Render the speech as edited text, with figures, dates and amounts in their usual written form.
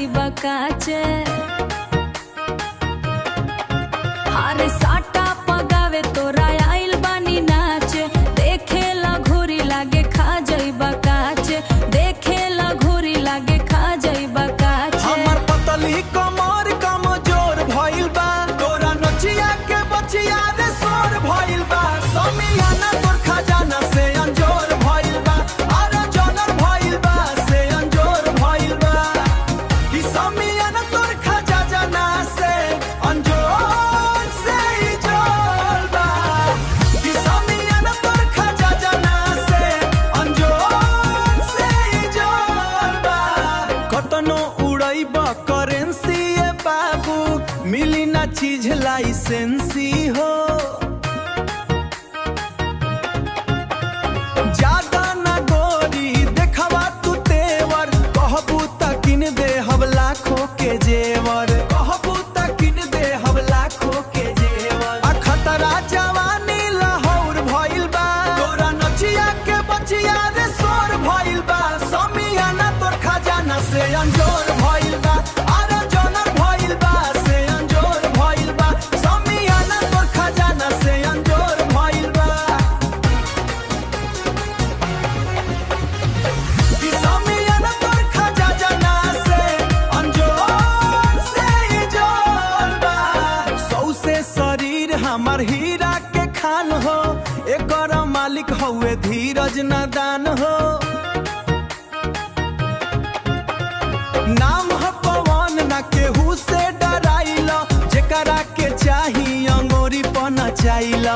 जाइबा काचे अरे साटा पगावे तोरा आइल बानी नाचे देखेला घोरी लागे खा जाइबा काचे देखेला घोरी लागे खा जाइबा काचे हमर पतली कमर कमजोर भइल बा तोरा नचिया के बचिया रे सोर भइल बा समियाना तोर खजाना से अंजोर भइल बा अरे जनर भइल बा से अंजोर भइल बा कि समियाना तोर खजाना से अंजोर से ही जोर बा कि समियाना तोर खजाना से अंजोर से ही जोर बा कतनो उड़ैबा करेंसी ए बाबू मिली ना चीज लाइसेंसी हो ज्यादा ना गोरी देखवा तू तेवर कहबू त किन दे हम लाखों के जेवर कहबू त किन दे हम लाखों के जेवर आ खतरा जवानी लाहौर भइल बा तोरा नचिया के बचिया रे सोर भइल बा समियाना तोर खजाना से अंजोर भइल बा अरे जनर भइल बा से अंजोर भइल बा समियाना तोर खजाना से अंजोर भइल बा कि समियाना तोर खजाना से अंजोर से ही जोर बा सौसे शरीर हमर हीरा के खान हो एकर मालिक हउए धीरज नादान हो नाम है पवन ना केहू से डराइला जेकरा के चाही अंगोरी पना चाइला